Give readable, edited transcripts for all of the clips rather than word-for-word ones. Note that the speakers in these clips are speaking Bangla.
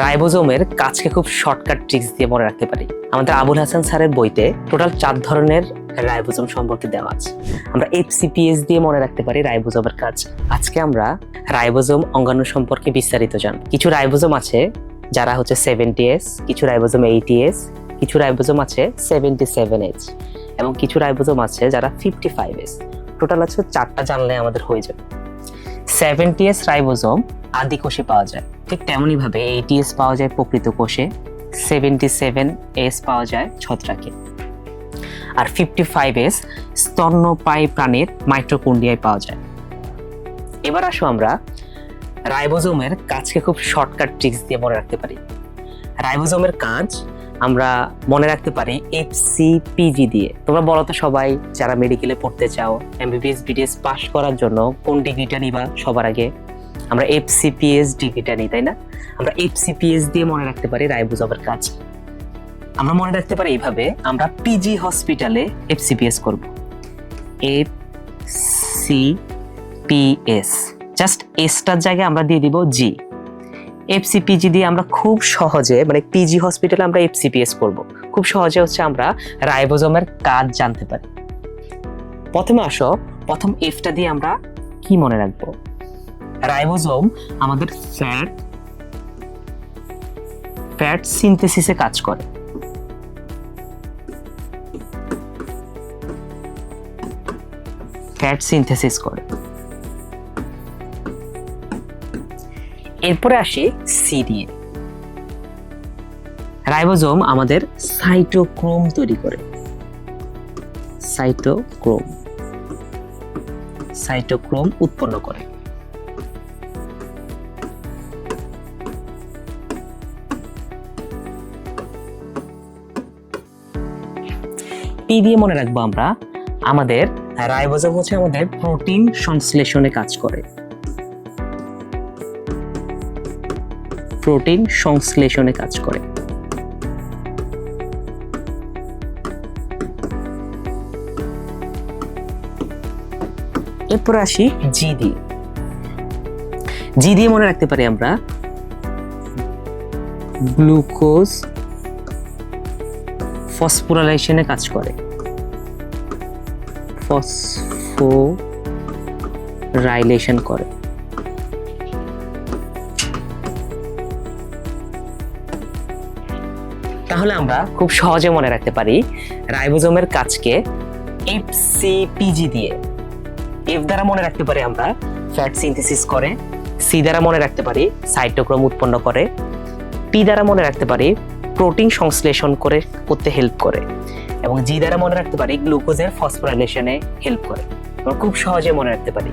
রাইবোজোমের কাজকে খুব শর্টকাট ট্রিক্স দিয়ে মনে রাখতে পারি। আমাদের আবুল হাসান স্যারের বইতে টোটাল 4 ধরনের রাইবোজোম সম্পর্কে দেওয়া আছে। আমরা HCPS দিয়ে মনে রাখতে পারি রাইবোজোমের কাজ। আজকে আমরা রাইবোজোম অঙ্গাণু সম্পর্কে বিস্তারিত জানব। কিছু রাইবোজোম আছে যারা হচ্ছে 70S, কিছু রাইবোজোম 80S, কিছু রাইবোজোম আছে 77H এবং কিছু রাইবোজোম আছে যারা 55S। টোটাল আছে 4টা জানলে আমাদের হয়ে যাবে। 70S রাইবোজোম আদি কোষে পাওয়া যায়, ঠিক তেমনি ভাবে 80S পাওয়া যায় প্রকৃত কোষে, 77S পাওয়া যায় ছত্রাকে, আর 55S স্তন্যপায়ী প্রাণীর মাইটোকন্ড্রিয়ায় পাওয়া যায়। এবার আসো আমরা রাইবোজোমের কাজকে খুব শর্টকাট ট্রিক্স দিয়ে মনে রাখতে পারি। রাইবোজোমের কাজ আমরা মনে রাখতে পারি HCPG দিয়ে। তোমরা বলো তো সবাই যারা মেডিকেলে পড়তে চাও, MBBS BDS পাস করার জন্য কোন ডিগ্রিটা নিবা? সবার আগে আমরা HCPS ডিগ্রিটা নিই, তাই না? আমরা HCPS দিয়ে মনে রাখতে পারি রাইবোজোমের কাজ। আমরা মনে রাখতে পারি এইভাবে, আমরা পিজি হসপিটালে HCPS করব। HCPS জাস্ট এসটার জায়গায় আমরা দিয়ে দিব জি। HCPG দিয়ে আমরা খুব সহজে, মানে পিজি হসপিটালে আমরা HCPS করব, খুব সহজে হচ্ছে আমরা রাইবোজোমের কাজ জানতে পারি। প্রথমে আসো, প্রথম এফটা দিয়ে আমরা কি মনে রাখবো? রাইবোজোম আমাদের ফ্যাট সিনথেসিসে কাজ করে। ফ্যাট সিনথেসিস করে। এরপরে আসি সি দিয়ে। রাইবোজোম আমাদের সাইটোক্রোম তৈরি করে। সাইটোক্রোম উৎপন্ন করে। পি দিয়ে মনে রাখবো আমরা, আমাদের রাইবোজোম হচ্ছে আমাদের প্রোটিন সংশ্লেষণে কাজ করে। প্রোটিন সংশ্লেষণে কাজ করে। এরপর আসি জি দিয়ে। জি দিয়ে মনে রাখতে পারি আমরা গ্লুকোজ ফসফোরাইলেশনে কাজ করে। ফসফোরাইলেশন করে। তাহলে আমরা খুব সহজে মনে রাখতে পারি রাইবোজোমের কাজকে HCPG দিয়ে। এফ দ্বারা মনে রাখতে পারি আমরা ফ্যাট সিনথেসিস করে, সি দ্বারা মনে রাখতে পারি সাইটোক্রোম উৎপন্ন করে, পি দ্বারা মনে রাখতে পারি প্রোটিন সংশ্লেষণ করতে হেল্প করে, এবং জি দ্বারা মনে রাখতে পারি গ্লুকোজের ফসফোরাইলেশনে হেল্প করে। আমরা খুব সহজে মনে রাখতে পারি।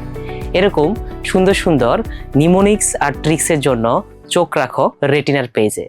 এরকম সুন্দর সুন্দর নিউমোনিক্স আর ট্রিক্সের জন্য চোখ রাখো রেটিনার পেজে।